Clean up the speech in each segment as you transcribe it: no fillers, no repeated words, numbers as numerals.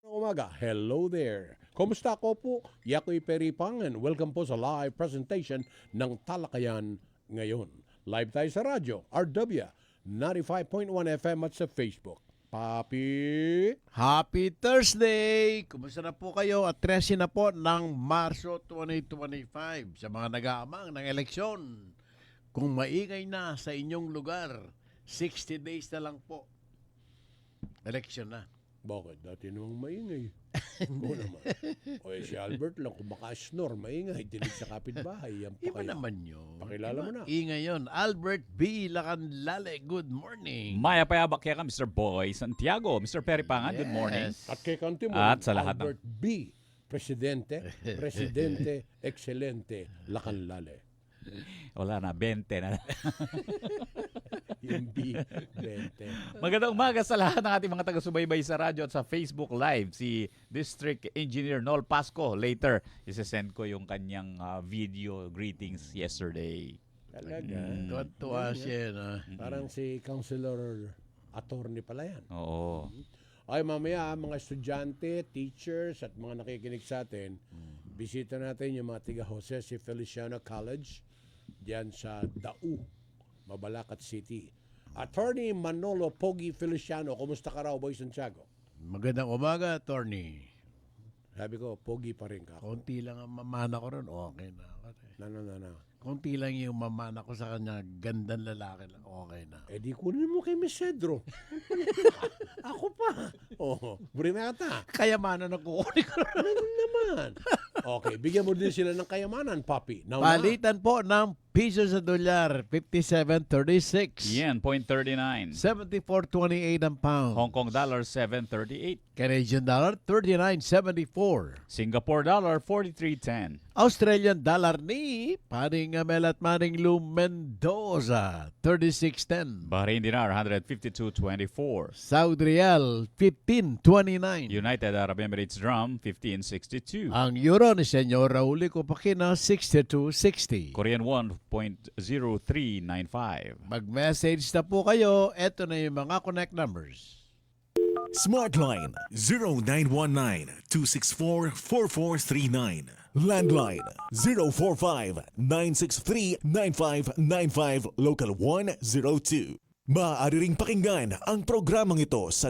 Umaga, hello there. Kumusta ko po? Yakoy Peripangan. Welcome po sa live presentation ng Talakayan ngayon. Live tayo sa radyo, RW, 95.1 FM at sa Facebook. Papi! Happy Thursday! Kumusta na po kayo? At 13 na po ng Marso 2025 sa mga nag-aamang ng eleksyon. Kung maingay na sa inyong lugar, 60 days na lang po. Eleksyon na. Bakit? Dati namang maingay. Oo naman. O si Albert lang, kung maka-snore, maingay. Dinig sa kapitbahay. Yan pa Iba kaya. naman yun. Pakilala mo na. Ingay yun. Albert B. Lacanlale, good morning. Maya payabak kaya ka, Mr. Boy Santiago. Mr. Peripangan, good morning. Yes. At kay kanti mo, At sa lahat Albert B. Presidente, Excelente, Lacanlale. Wala na, 20 na. Yung B, 20. Magandang umaga sa lahat ng ating mga taga-subaybay sa radyo at sa Facebook Live. Si District Engineer Nol Pasco. Later, isesend ko yung kanyang video greetings yesterday. Talaga. Tuwa siya na. Parang si Councilor Attorney pala yan. Oo. Ay, mamaya, mga estudyante, teachers, at mga nakikinig sa atin, bisita natin yung mga tiga Jose C. Feliciano College, diyan sa Dau, Mabalacat City. Attorney Manolo Pogi Feliciano, kumusta ka raw, Boy Santiago? Magandang umaga, attorney. Sabi ko, Pogi pa rin ka. Konti lang ang mamana ko ron, okay na. No. Konti lang yung mamana ko sa kanya, gandang lalaki lang, okay na. Eh di kunin mo kay Miss Cedro. Ako pa. Oo, Brinata. Kayamanan na kukunin ko. Ano naman? Okay, bigyan mo din sila ng kayamanan, papi. Now na. Palitan po ng piso sa dolyar, 57.36. Yan, 0.39. 74.28 ang pound. Hong Kong dollar, 7.38. Canadian dollar, 39.74. Singapore dollar, 43.10. Australian dollar ni Paring Amel at Maring Lou Mendoza, 36.10. Bahrain dinar, 152.24. Saudi Real, 15.29. United Arab Emirates drum, 15.62. Ang euro ni Senyor Raul Copacina, 62.60. Korean won, 0.0395. Mag-message na po kayo. Ito na yung mga connect numbers. Smartline 0919-264-4439. Landline 045-963-9595 Local 102. Maaari ring pakinggan ang programang ito sa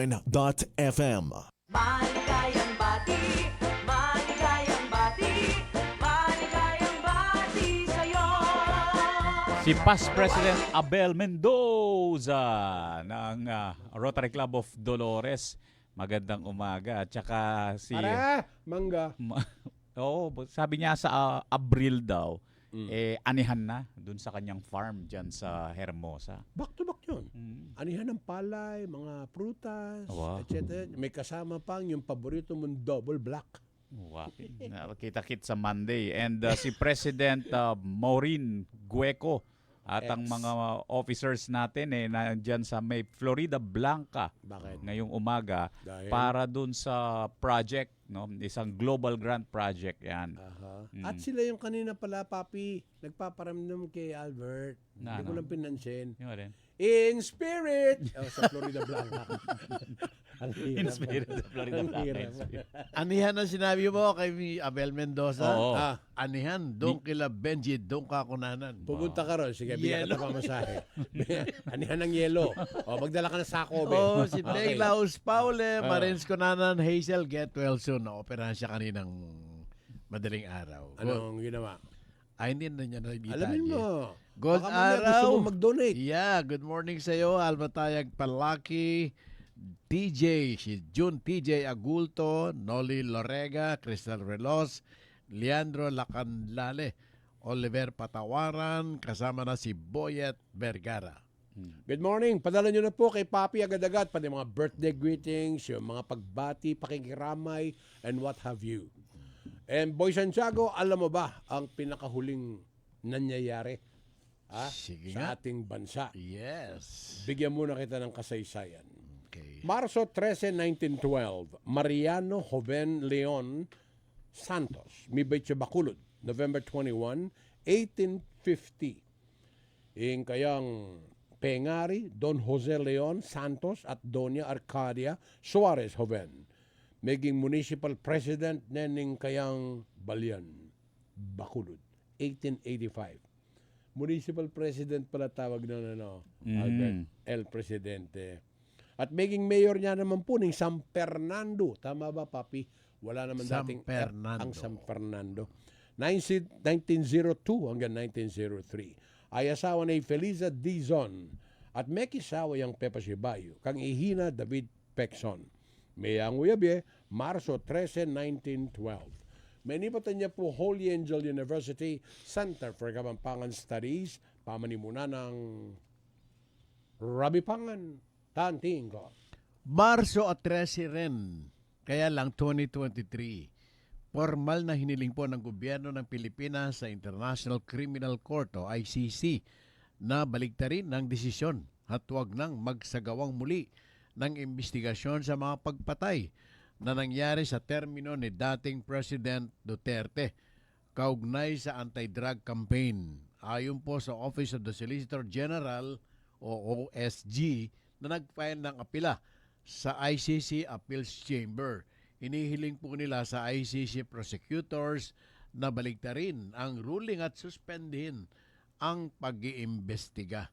www.rw951.fm. Maligayang bati, maligayang bati, maligayang bati sa'yo. Si Past President Abel Mendoza ng Rotary Club of Dolores. Magandang umaga. At saka si... Para, mangga. Oo, sabi niya sa Abril daw, anihan na dun sa kanyang farm dyan sa Hermosa. Back to back yun. Anihan ng palay, mga prutas, Wow. etc. May kasama pang yung paborito mong double black. Wow. Kita-kit sa Monday. And si President Maureen Gueco at ang mga officers natin nandyan sa may Florida Blanca Bakit? ngayong umaga Dahil? para dun sa project, no? Isang global grant project yan. Aha. At sila yung kanina pala, papi, nagpaparamdam kay Albert. Hindi ko lang pinansin. Yun rin. In spirit! Sa Florida Blanca. Ang hirap. In spirit sa Florida Ang Blanca. hirap. Anihan ang sinabi mo kay Abel Mendoza. Oo. Ah, Anihan, doon kila Benji, doon ka kunanan. pupunta ka ron. Sige, bigyan Yelo. ka pamasahe. Anihan ng yelo. O, magdala ka ng sako, be. Oh, si Okay. Laus Paule, Marins Kunanan, Hazel, get well soon. Naoperahan siya kaninang madaling araw. Anong ginawa? Ay, hindi na niya na Alamin mo. Good Baka mamaya gusto araw. mo mag-donate. Yeah, good morning sa iyo, Almatayag Palaki, TJ, si June TJ Agulto, Noli Lorega, Crystal Relos, Leandro Lacanlale, Oliver Patawaran, kasama na si Boyet Vergara. Good morning. Padala nyo na po kay Papi agad-agad. Pati mga birthday greetings, yung mga pagbati, pakikiramay, and what have you. And Boy Santiago, alam mo ba ang pinakahuling nangyayari Sige sa nga. ating bansa? Yes. Bigyan muna kita ng kasaysayan. Okay. Marso 13, 1912, Mariano Joven Leon Santos, Mibay Bacolod, November 21, 1850. Yung kayang Pengari, Don Jose Leon Santos at Doña Arcadia Suarez Joven. Maging municipal president nening kayang Balyan, Bacolod, 1885. Municipal president pala tawag na Albert El Presidente. At maging mayor niya naman po ng San Fernando. Tama ba, Papi? Wala naman San dating Fernando. ang San Fernando. 1902 hanggang 1903. Ay asawa ni Feliza Dizon at may kisawa yung Pepa Sibayo, kang ihina David Pecson. May ang uyabye, Marso 13, 1912. Manipatan niya po Holy Angel University Center for Kapampangan Studies, pamanimuna ng Rabipangan, Tanting ko. Marso at 13 rin, kaya lang 2023. Formal na hiniling po ng gobyerno ng Pilipinas sa International Criminal Court o ICC na baliktarin ang desisyon at huwag nang magsagawang muli ng investigasyon sa mga pagpatay na nangyari sa termino ni dating President Duterte kaugnay sa anti-drug campaign. Ayon po sa Office of the Solicitor General o OSG na nag-file ng apela sa ICC Appeals Chamber. Inihiling po nila sa ICC prosecutors na baliktarin ang ruling at suspendihin ang pag-iimbestiga.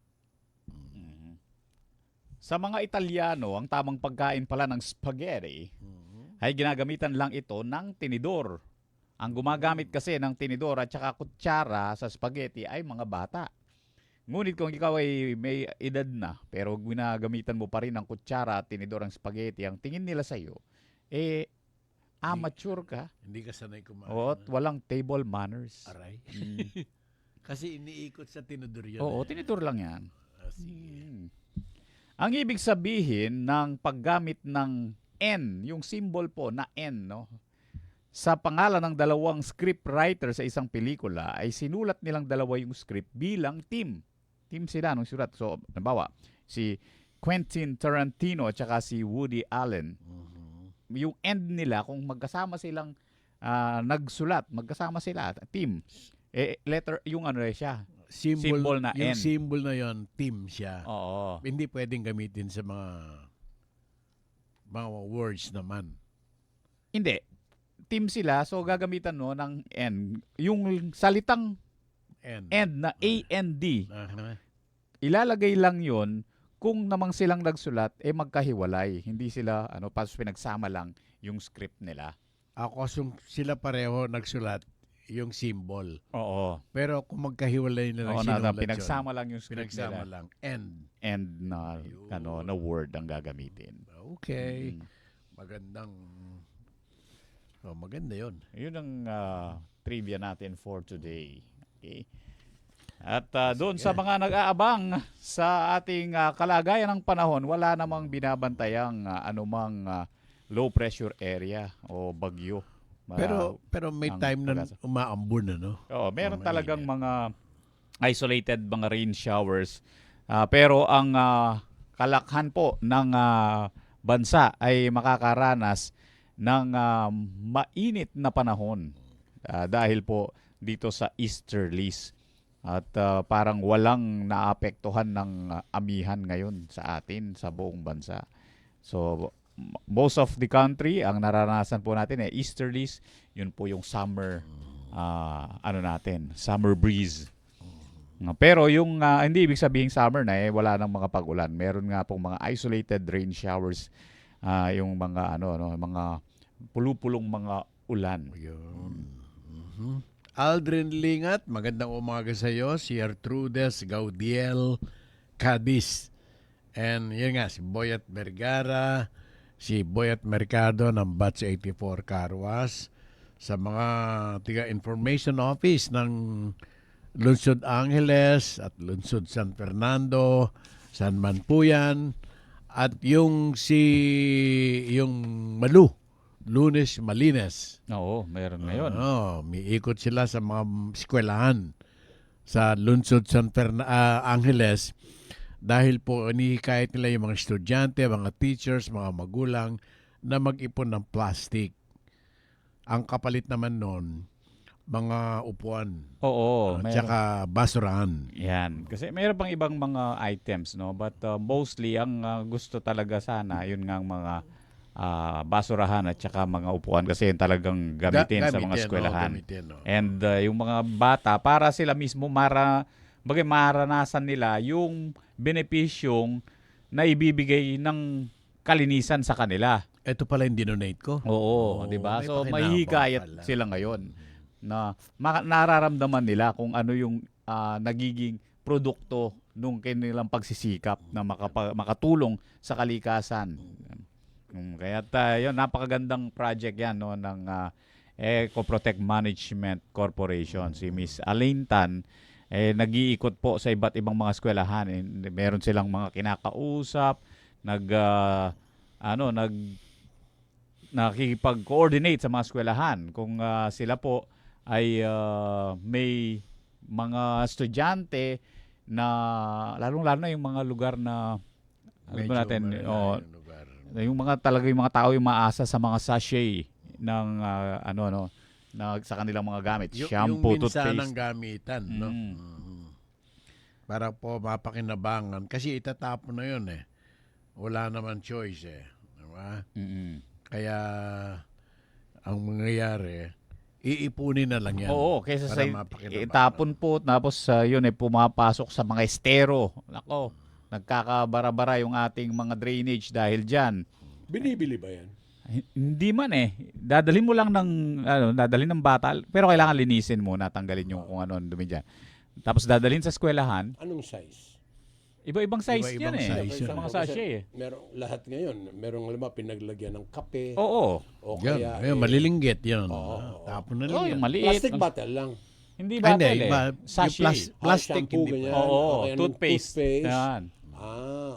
Sa mga Italiano, ang tamang pagkain pala ng spaghetti ay ginagamitan lang ito ng tinidor. Ang gumagamit kasi ng tinidor at saka kutsara sa spaghetti ay mga bata. Ngunit kung ikaw ay may edad na pero ginagamitan mo pa rin ng kutsara at tinidor ang spaghetti, ang tingin nila sa iyo, amateur ka. Hindi ka sanay kumain. O, walang table manners. Aray. Mm. Kasi iniikot sa tinidor yun. Oo, tinidor lang yan. Sige. Ang ibig sabihin ng paggamit ng N, yung symbol po na N, no? Sa pangalan ng dalawang scriptwriter sa isang pelikula ay sinulat nilang dalawa yung script bilang team. Team sila nung sulat. So, nabawa, si Quentin Tarantino at saka si Woody Allen. Yung end nila, kung magkasama silang nagsulat, magkasama sila, team. Letter, yung ano siya, symbol na yung N. symbol na yon, team siya. Oo. Hindi pwedeng gamitin sa mga words naman. Hindi. Team sila, so gagamitan no ng N. Yung salitang end na A-N-D, Aha. ilalagay lang yon kung namang silang nagsulat, magkahiwalay. Hindi sila, pas pinagsama lang yung script nila. Ako, sila pareho nagsulat yung symbol. Oo. Pero kung magkahiwalay na lang Oo, sinulat pinagsama lang yung script pinagsama nila. lang. End. And na, Ayun. na word ang gagamitin. Okay. Mm. Maganda yon. Yun ang trivia natin for today. Okay. At doon sa mga nag-aabang sa ating kalagayan ng panahon, wala namang binabantayang anumang low pressure area o bagyo. Pero may ang time na pag-asa. umaambon na, no? Oo, meron Manila. talagang mga isolated mga rain showers. Pero ang kalakhan po ng bansa ay makakaranas ng mainit na panahon dahil po dito sa easterlies. At parang walang naapektuhan ng amihan ngayon sa atin, sa buong bansa. So, most of the country, ang naranasan po natin easterlies, yun po yung summer, summer breeze. Pero yung, hindi ibig sabihin summer na wala nang mga pag-ulan. Meron nga pong mga isolated rain showers, yung mga, mga pulupulong mga ulan. Yun. Aldrin Lingat, magandang umaga sa iyo. Si Gertrudes Gaudiel Cadiz. And yun nga, si Boyat Vergara, si Boyat Mercado ng Batch 84 Carwas. Sa mga tiga-information office ng Lungsod Angeles at Lungsod San Fernando, San Manpuyan, at yung Malu, Lunes Malines. Oo, meron ngayon. May ikot sila sa mga eskwelahan sa Lungsod San Angeles dahil po kahit nila yung mga estudyante, mga teachers, mga magulang na mag-ipon ng plastic. Ang kapalit naman nun mga upuan. Oo, At saka basurahan. yan. Kasi mayroon pang ibang mga items, no? But mostly, ang gusto talaga sana, yun nga ang mga basurahan at saka mga upuan kasi yun talagang gamitin sa mga eskwelahan. And yung mga bata, para sila mismo maranasan nila yung benepisyong na ibibigay ng kalinisan sa kanila. Ito pala yung dinonate ko. Oo, Oo, 'di ba? may So pakinabang mahihikayat pala. sila ngayon na nararamdaman nila kung ano yung nagiging produkto nung kanilang pagsisikap na makatulong sa kalikasan. Kaya yun, napakagandang project yan, no, ng Eco-Protect Management Corporation. Si Miss Alain Tan, nag-iikot po sa iba't ibang mga eskwelahan. Meron silang mga kinakausap, nakikipag-coordinate sa mga eskwelahan kung sila po ay may mga estudyante na lalong-lalo na yung mga lugar na Medyo natin, malayo yung lugar. yung mga talaga yung mga tao yung maasa sa mga sachet ng na sa kanilang mga gamit, shampoo, yung minsanang toothpaste. gamitan, no? Mm. Mhm. Para po mapakinabangan. Kasi itatapon na yun eh. Wala naman choice eh. Diba? Mm-mm. Kaya ang mangyayari, iipunin na lang yan. Oo, kaysa sa para mapakinabangan. itapon po tapos yun pumapasok sa mga estero. Nako, nagkakabara-bara yung ating mga drainage dahil diyan. Binibili ba yan? Hindi man dadalhin mo lang dadalhin ng bata, pero kailangan linisin muna, tanggalin yung kung ano ang dumi diyan. Tapos dadalhin sa eskwelahan. Anong size? Iba-ibang size Iba-ibang yan size Sa yun. mga sachet. Merong lahat ngayon. Merong pinaglagyan ng kape. Oo. O Yan, kaya ayun, malilinggit yan. Oo. Tapon na Oh, lang yung yan. maliit. plastic bottle lang. Hindi Ay, hindi, bottle iba, Sachet. yung plastic, shampoo, hindi ganyan. pa. Oo, O kaya anong toothpaste. Yan.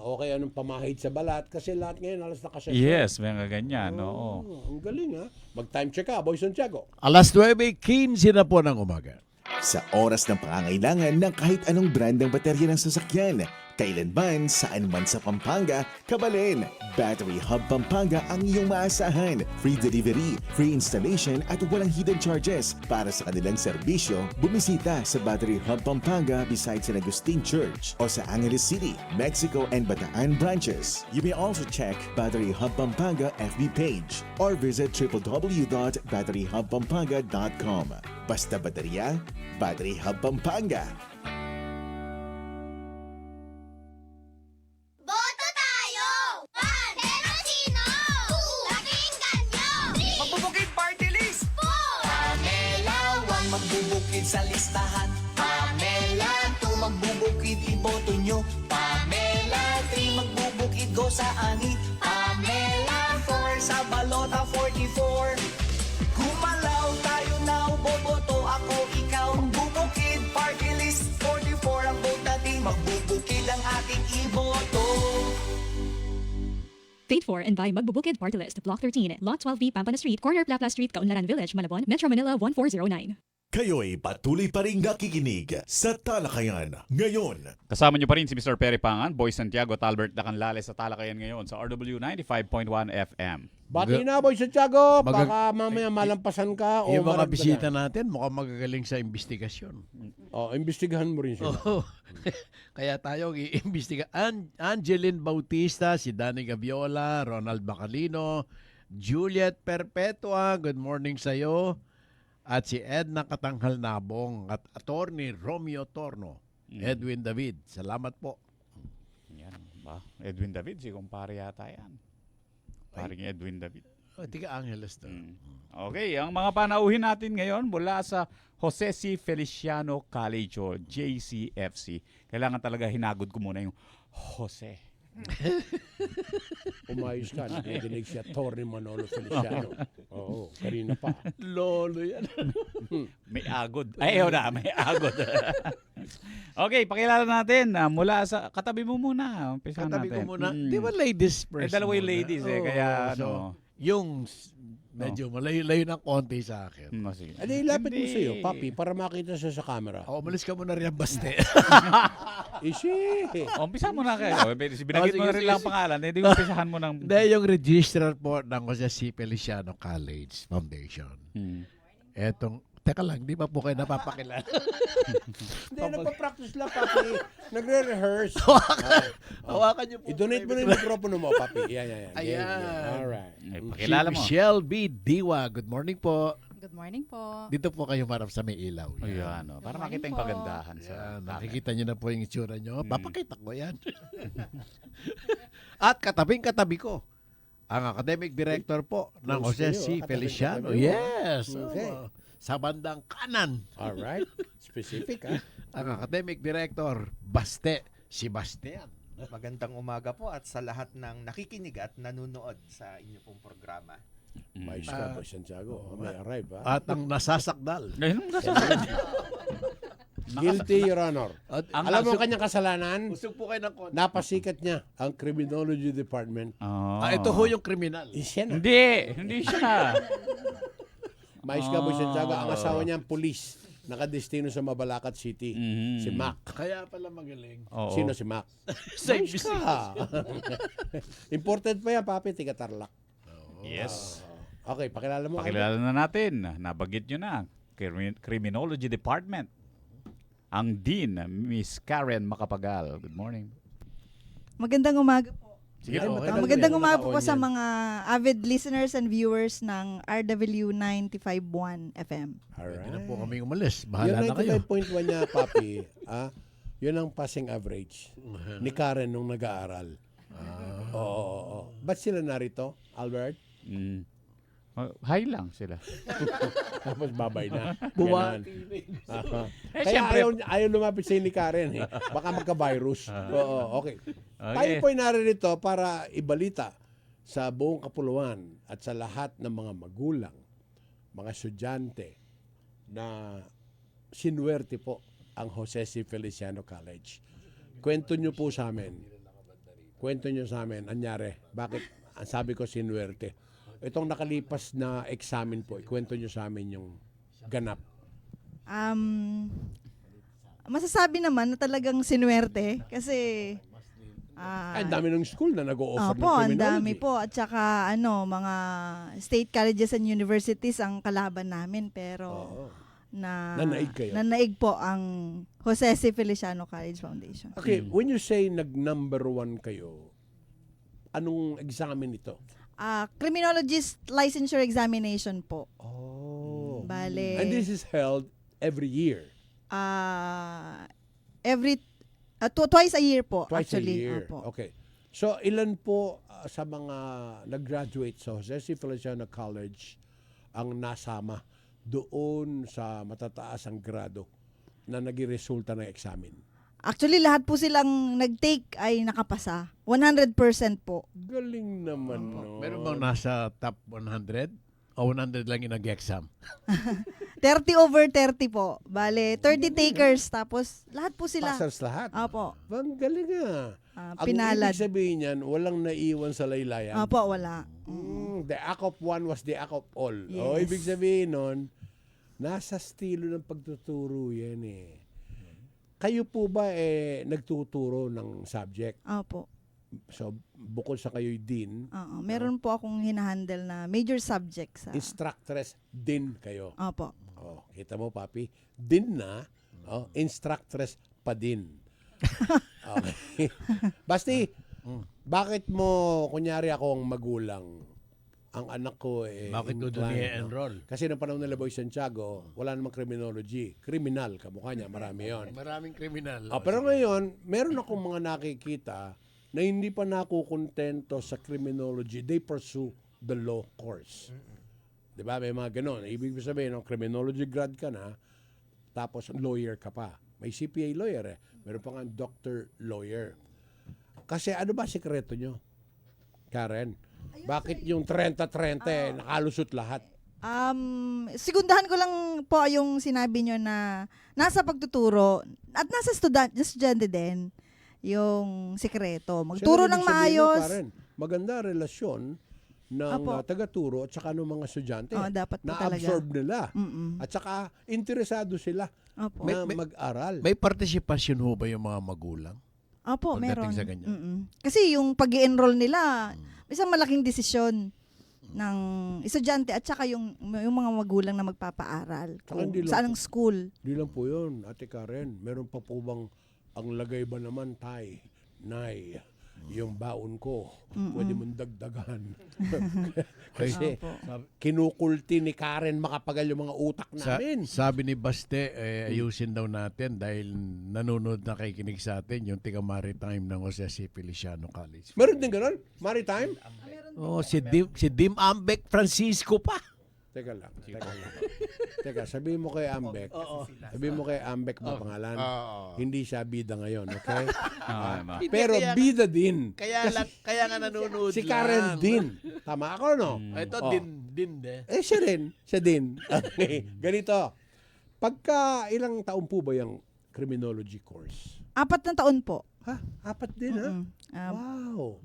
Okay, anong pamahid sa balat? Kasi lahat ngayon halos nakasya. Yes, may mga ganyan. Oo. Ang galing ha. Mag-time check ka, Boy Santiago. Alas 9:15 na po ng umaga. Sa oras ng pangangailangan ng kahit anong brand ng baterya ng sasakyan, kailanman, saan man sa Pampanga, kabalin. Battery Hub Pampanga ang iyong maasahan. Free delivery, free installation at walang hidden charges. Para sa kanilang serbisyo, bumisita sa Battery Hub Pampanga beside San Agustin Church o sa Angeles City, Mexico and Bataan branches. You may also check Battery Hub Pampanga FB page or visit www.batteryhubpampanga.com. Basta baterya, Battery Hub Pampanga. Boto tayo! 1. Pero sino? 2. Pakinggan nyo! 3. Magbubukid party list! 4. Pamela 1 magbubukid sa listahan. Pamela 2 magbubukid iboto nyo. Pamela 3 magbubukid go sa ani. Pamela 4 sa balota 44. Gumalaw tayo now, boboto ako ikaw. Magbubukid party list 44 ang vote natin. Magbubukid ang ating iboto. Paid for and by Magbubukid Party List, Block 13, Lot 12B, Pampana Street, Corner Plapla Street, Kaunlaran Village, Malabon, Metro Manila 1409. Kayo'y patuloy pa rin nakikinig sa Talakayan ngayon. Kasama niyo pa rin si Mr. Perry Pangan, Boy Santiago, Talbert Dacanlale sa Talakayan ngayon sa RW 95.1 FM. Bati na, Boy Santiago. Mag- Baka mamaya malampasan ka o Yung mga maragdagan. bisita natin, mukhang magagaling sa investigasyon. Imbestigahan mo rin sila. Oo. Kaya tayo i-imbestiga. Angeline Bautista, si Danny Gaviola, Ronald Bacalino, Juliet Perpetua, good morning sa'yo. At si Edna Katanghal Nabong at Attorney Romeo Torno. Edwin David, salamat po. Yan ba? Edwin David, si kumpare yata yan. Paring Edwin David. Oh, Tiga Angeles to. Okay, ang mga panauhin natin ngayon mula sa Jose C. Feliciano College o JCFC. Kailangan talaga hinagod ko muna yung Jose. Umayos ka. Nakikinig siya. Torre Manolo Feliciano. Oo, kanina pa. Lolo yan. May agod. Ay, may agod. Okay, pakilala natin. Mula sa, katabi mo muna. Umpisahan Katabi ko natin. muna. Di ba ladies first? dalawa yung muna? ladies Oo, kaya so, yung medyo malayo-layo ng konti sa akin. Sige. Adi, lapit mo Hindi. sa'yo, papi, para makita siya sa camera. O, umalis ka muna rin ang baste. Isi. Umpisa mo na kayo. Binanggit mo na sige, rin sige, lang sige. pangalan. Hindi umpisahan mo ng... Hindi, yung registrar po ng Jose C. Feliciano College Foundation. Hmm. Etong Teka lang, di ba po kayo napapakilala? Hindi, nagpa-practice lang, Papi. Nagre-rehearse. Hawakan niyo po. I-donate mo na yung mikropono mo, Papi. Yan. Ayan. Alright. Ay, Si pakilala mo. Michelle B. Diwa. Good morning po. Good morning po. Dito po kayo marap sa may ilaw. Ayan, oh, para makita yung kagandahan sa Yan, nakikita niyo na po yung itsura niyo. Papakita ko yan. At katabing-katabi ko, ang academic director po ng Close Jose kayo, C. ah. Feliciano. Katabi-katabi mo. Yes. Okay. Sa bandang kanan, Alright. Specific, ha? ang academic director, Baste Sebastian. Magandang umaga po at sa lahat ng nakikinig at nanonood sa inyo pong programa. Mais ka, Boy Santiago. May arrive, ha? At ang nasasakdal. Ngayon, Guilty, Your Honor. At Alam mo ang kanyang kasalanan? usog po kayo ng konti. Napasikat niya ang Criminology Department. Ito ho yung kriminal. Siya na. Hindi siya. Mais ka, Boy Santiago. Ang asawa niya ang pulis. Nakadestino sa Mabalacat City. Si Mac. Kaya pala magaling. Oo. Sino si Mac? Same Mais ka. Imported pa yan, Papi. Tiga Tarlac. Yes. Okay, pakilala mo. Pakilala na natin. Nabagit nyo na. Criminology Department. Ang Dean, Miss Karen Macapagal. Good morning. Magandang umaga po. Sige Ay, po. matagal Magandang yan, umaga po naka-on sa yan. mga avid listeners and viewers ng RW 95.1 FM. Alright. Hindi na po kami umalis. Yung Bahala na kayo. 95.1 niya, Papi, yun ang passing average ni Karen nung nag-aaral. Oo. Ba't sila narito, Albert? Hi lang sila. Tapos babay na. Buwati. Aha. Eh, Kaya syempre- ayaw lumapit sa ni Karen. Baka magka-virus. Oo, okay. Tayo Okay. po'y naririto para ibalita sa buong kapuluan at sa lahat ng mga magulang, mga estudyante na sinuwerte po ang Jose C. Feliciano College. Kwento nyo po sa amin. Kwento nyo sa amin. Anyari, bakit ang sabi ko sinuwerte? Itong nakalipas na examen po, ikwento nyo sa amin yung ganap. Masasabi naman na talagang sinuwerte kasi Ay, ang dami ng school na nag-o-offer ng Opo, ang criminology. dami po. At saka mga state colleges and universities ang kalaban namin. Pero Oo. nanaig kayo. Nanaig po ang Jose C. Feliciano College Foundation. Okay, when you say nag-number 1 kayo, anong examen ito? Criminologist licensure examination po. Oh. Bale, And this is held every year. twice a year po. Twice actually. a year. Opo. Okay. So, ilan po sa mga nag-graduate sa Jose C. Feliciano College ang nasama doon sa matataas ang grado na naging resulta ng examen? Actually, lahat po silang nag-take ay nakapasa. 100% po. Galing naman, no? Meron bang nasa top 100? O 100 lang yung nag-exam? 30 over 30 po. Bale, 30 takers. Tapos, lahat po sila. Passers lahat. Opo. Ang galing ah. Ang Pinalad. ibig sabihin niyan, walang naiwan sa laylayan. Opo, wala. The act of one was the act of all. O, Yes. ibig sabihin nun, nasa estilo ng pagtuturo yan eh. Kayo po ba nagtuturo ng subject? Opo. So, bukod sa kayo'y din, Oo. Meron po akong hinahandle na major subject sa... instructress din kayo. Opo. Oh, kita mo, Papi? Din na, instructress pa din. Okay. Basti, bakit mo, kunyari ako ang magulang, ang anak ko Bakit ko doon inclined, no? i-enroll? Kasi nung panahon nila Boy Santiago, wala namang criminology. Criminal, kamukha niya, marami yon. Maraming kriminal. Pero ngayon, meron akong mga nakikita na hindi pa nakukontento sa criminology. They pursue the law course. Di ba? May mga ganon. Ibig sabihin, criminology grad ka na, tapos lawyer ka pa. May CPA lawyer eh. Meron pa nga doctor lawyer. Kasi ano ba sikreto nyo? Karen, bakit yung 30-30 nakalusot lahat? Sigundahan ko lang po yung sinabi nyo na nasa pagtuturo at nasa estudyante din yung sikreto. Magturo Sino ng ibig sabihin nun, maayos. Karen? Maganda relasyon ng Apo. taga-turo at saka ng mga estudyante. Oo, dapat po talaga. Na-absorb nila. Mm-mm. At saka interesado sila Opo. na mag-aral. May partisipasyon ho ba yung mga magulang? Opo, Pagdating meron. sa ganyan. Kasi yung pag-i-enroll nila, isang malaking desisyon. ng estudyante at saka yung mga magulang na magpapaaral Saka kung hindi lang saan ang school. Di lang po yun, Ate Karen. Meron pa po bang ang lagay ba naman, Tay, Nay, yung baon ko, pwede mong dagdagan. Kasi kinukulti ni Karen makapagal yung mga utak namin. Sabi ni Baste, ayusin daw natin dahil nanonood na kikinig sa atin yung tiga Maritime ng Jose C. Feliciano College. Meron din ganun? Maritime? Oh, si Dim Ambek Francisco pa. Teka lang. Teka, sabihin mo kay Ambek. Sabihin mo kay Ambek ba pangalan? Hindi siya bida ngayon, okay? Pero bida din. Kaya nga nanonood Si Karen din. Tama ako, no? Ito Oh. din. Siya rin. Siya din. Okay. Ganito. Pagka ilang taon po ba yung criminology course? 4 na taon po. Ha? 4 din, ha? Wow.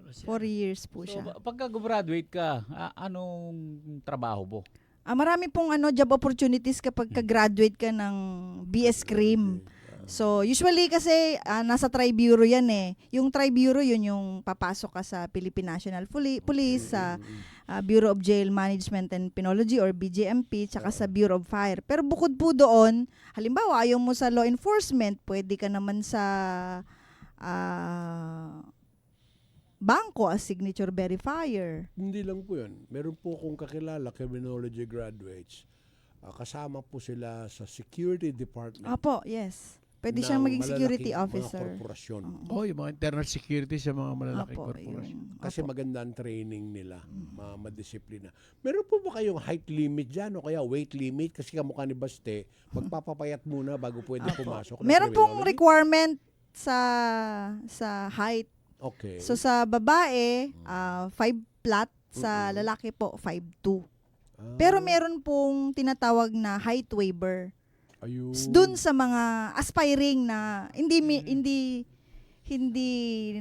4 years po So, siya. pagka graduate ka, anong trabaho mo? Marami pong job opportunities kapag ka-graduate ka ng BS Crim. So, usually kasi nasa Tri-Bureau yan eh. Yung Tri-Bureau, yun yung papasok ka sa Philippine National Police, sa Bureau of Jail Management and Penology or BJMP, tsaka sa Bureau of Fire. Pero bukod po doon, halimbawa, ayaw mo sa law enforcement, pwede ka naman sa bangko as signature verifier. Hindi lang po yun. Meron po akong kakilala, criminology graduates. Kasama po sila sa security department. Apo, yes. Pwede ng siyang maging security malalaking officer. Mga korporasyon. Oh, yung mga internal security sa mga malalaking Apo, korporasyon. Kasi maganda ang training nila, madisiplina. Meron po ba kayong height limit dyan o kaya weight limit? Kasi kamukha ni Baste, magpapapayat muna bago pwede pumasok. ng Meron pong criminology? requirement sa height. Okay. So sa babae, 5 flat, sa lalaki po 5'2". Pero meron pong tinatawag na height waiver. Ayun. Doon sa mga aspiring na hindi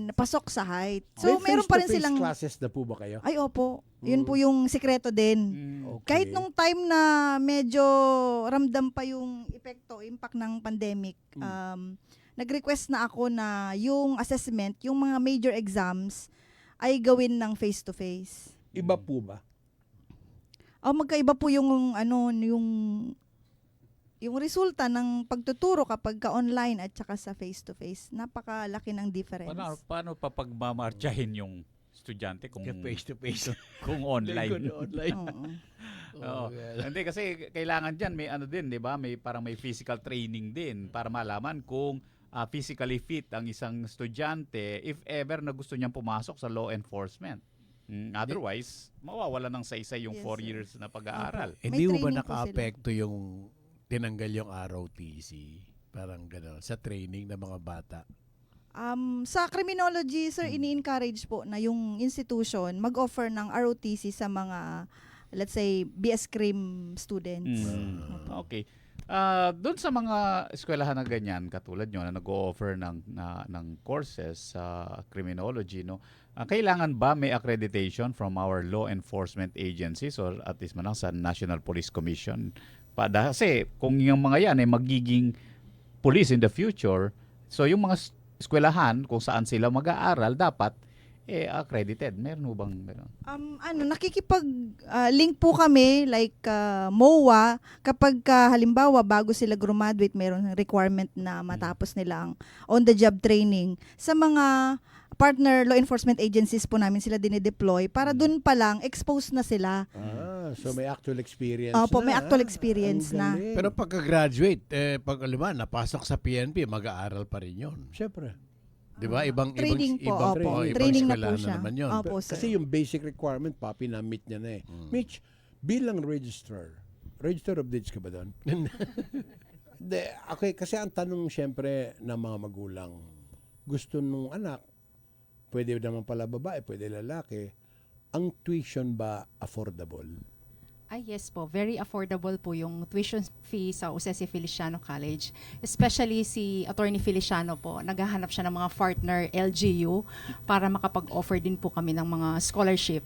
napasok sa height. So May meron pa rin face-to-face silang classes na po ba kayo? ay opo, yun po yung sikreto din. Okay. Kahit nung time na medyo ramdam pa yung impact ng pandemic, nag-request na ako na yung assessment, yung mga major exams, ay gawin ng face-to-face. Iba po ba? Magkaiba po yung resulta ng pagtuturo kapag ka-online at saka sa face-to-face. Napakalaki ng difference. Paano pa pagmamartyahin yung estudyante kung Face to face. kung online? online. Oo. Oo. Hindi kasi kailangan diyan may din, 'di ba? May parang may physical training din para malaman kung physically fit ang isang estudyante if ever na gusto niyang pumasok sa law enforcement. Otherwise, mawawala ng saysay yung Yes, 4 sir. years na pag-aaral. Hindi mo ba training po naka-apekto yung tinanggal yung ROTC? Parang gano'n. Sa training ng mga bata. Sa criminology, sir, ini-encourage po na yung institution mag-offer ng ROTC sa mga, let's say, BS Crim students. Okay. Doon sa mga eskwelahan na ganyan, katulad nyo, na nag-o-offer ng courses sa criminology, no? Kailangan ba may accreditation from our law enforcement agencies or at least man lang sa National Police Commission? Kasi kung yung mga yan ay magiging police in the future, so yung mga eskwelahan kung saan sila mag-aaral dapat accredited. Meron mo bang gano'n? Nakikipag-link po kami like MOA kapag halimbawa bago sila graduate mayroong requirement na matapos nila ang on-the-job training. Sa mga partner law enforcement agencies po namin sila dinideploy para dun pa lang exposed na sila. So may actual experience Opo, na. may actual experience Ang na. galing. Pero pagka-graduate, pag napasok sa PNP, mag-aaral pa rin yun. Siyempre. Di ba? Training po, opo. ibang Training na po eskwelahan siya. naman yun. Opo, sir. Kasi yung basic requirement, papi, na-meet niya na eh. Mitch, bilang register of deeds ka ba doon? Okay, kasi ang tanong siyempre ng mga magulang, gusto nung anak, pwede naman pala babae, pwede lalaki, ang tuition ba affordable? Yes po, very affordable po yung tuition fee sa Jose C. Feliciano College. Especially si Attorney Feliciano po, naghahanap siya ng mga partner LGU para makapag-offer din po kami ng mga scholarship.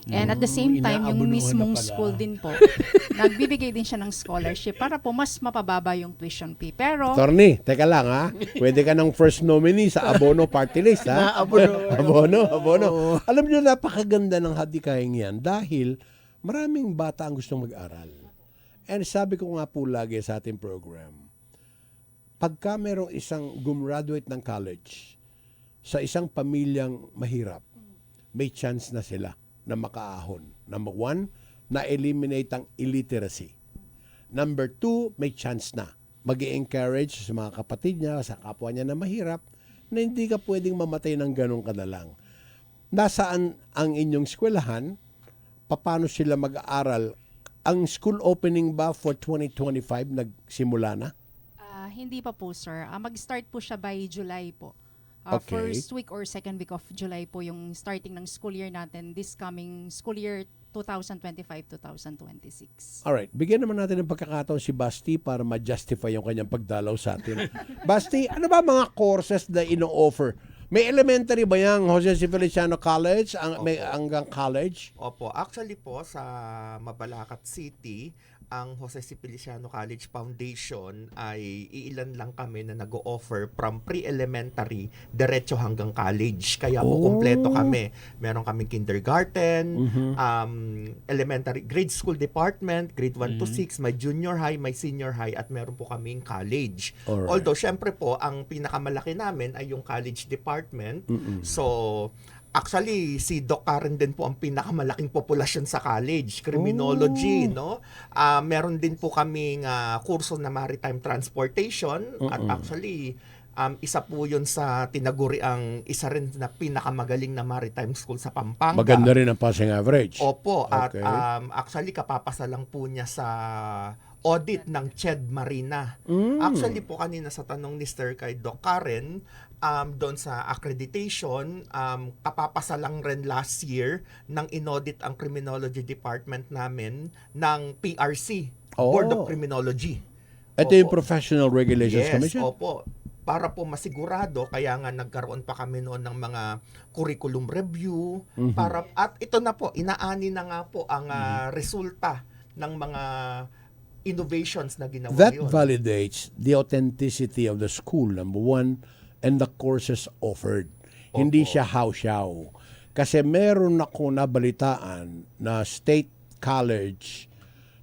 And at the same time, yung inaabunuhan mismong na pala. school din po, nagbibigay din siya ng scholarship para po mas mapababa yung tuition fee. Pero, Attorney, teka lang ha. Pwede ka ng first nominee sa Abono Party List ha. Abono. Alam niyo, napakaganda ng hadikaing yan dahil maraming bata ang gustong mag-aral. And sabi ko nga po lagi sa ating program, pagka merong isang gumraduate ng college sa isang pamilyang mahirap, may chance na sila na makaahon. Number 1, na-eliminate ang illiteracy. Number 2, may chance na mag-encourage sa mga kapatid niya, sa kapwa niya na mahirap, na hindi ka pwedeng mamatay ng ganong kadalang. Nasaan ang inyong eskwelahan? Paano sila mag-aaral? Ang school opening ba for 2025 nagsimula na? hindi pa po, sir. Mag-start po siya by July po. Okay. First week or second week of July po yung starting ng school year natin this coming school year 2025-2026. Alright, bigyan naman natin ng pagkakataon si Basti para ma-justify yung kanyang pagdalaw sa atin. Basti, ano ba mga courses na ino-offer? May elementary ba yung Jose C. Feliciano College? May hanggang college? Opo, actually po sa Mabalacat City, ang Jose C. Feliciano College Foundation ay iilan lang kami na nag-o-offer from pre-elementary diretso hanggang college. Kaya po kompleto kami. Meron kaming kindergarten, elementary, grade school department, grade 1 to 6, may junior high, may senior high, at meron po kaming college. Alright. Although, syempre po, ang pinakamalaki namin ay yung college department. So, actually, si Doc Karen din po ang pinakamalaking populasyon sa college, criminology, no? Meron din po kaming kurso na maritime transportation at actually isa po 'yun sa tinaguri ang isa rin na pinakamagaling na maritime school sa Pampanga. Maganda rin ang passing average. Opo, Okay. at actually kapapasa lang po niya sa audit ng CHED Marina. Actually po kanina sa tanong ni Sir kay Doc Karen, doon sa accreditation, kapapasa lang rin last year ng inaudit ang criminology department namin ng PRC, Board of Criminology. Ito yung Professional Regulations Yes, Commission? opo. Para po masigurado, kaya nga nagkaroon pa kami noon ng mga curriculum review, para, at ito na po, inaani na nga po ang resulta ng mga innovations na ginawa That yun. validates the authenticity of the school, number one, and the courses offered. Hindi siya haw-shaw. Kasi meron ako nabalitaan na state college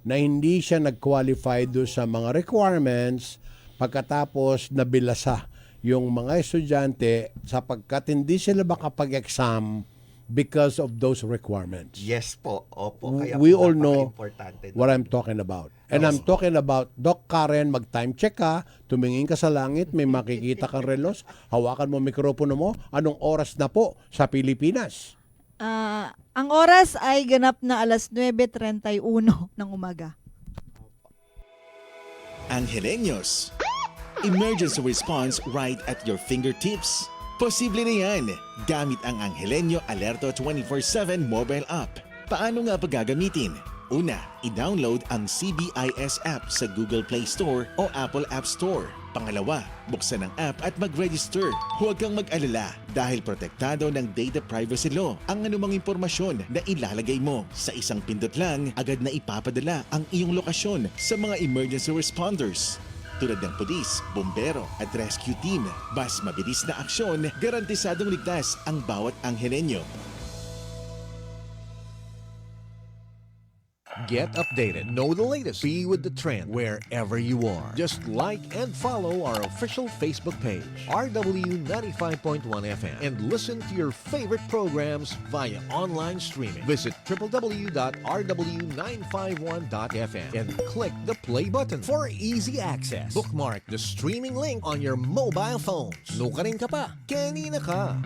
na hindi siya nag-qualify do sa mga requirements pagkatapos nabilasa yung mga estudyante sapagkat hindi sila makapag-exam because of those requirements. Yes po, opo. Kaya We po all know napaka-importante what nun. I'm talking about. And I'm talking about, Doc Karen, mag-time check ka, tumingin ka sa langit, may makikita kang relos, hawakan mo mikropono mo, anong oras na po sa Pilipinas? Ang oras ay ganap na alas 9:31 ng umaga. Angeleños. Emergency response right at your fingertips. Posible na yan gamit ang Angeleño Alerto 24/7 mobile app. Paano nga paggagamitin? Una, i-download ang CBIS app sa Google Play Store o Apple App Store. Pangalawa, buksan ang app at mag-register. Huwag kang mag-alala dahil protektado ng Data Privacy Law ang anumang impormasyon na ilalagay mo. Sa isang pindot lang, agad na ipapadala ang iyong lokasyon sa mga emergency responders. Tulad ng pulis, bombero at rescue team. Mas mabilis na aksyon, garantisadong ligtas ang bawat Angeleño. Get updated. Know the latest. Be with the trend wherever you are. Just like and follow our official Facebook page, RW 95.1 FM, and listen to your favorite programs via online streaming. Visit www.rw951.fm and click the play button for easy access. Bookmark the streaming link on your mobile phones. Nuka rin ka pa. Kanina ka.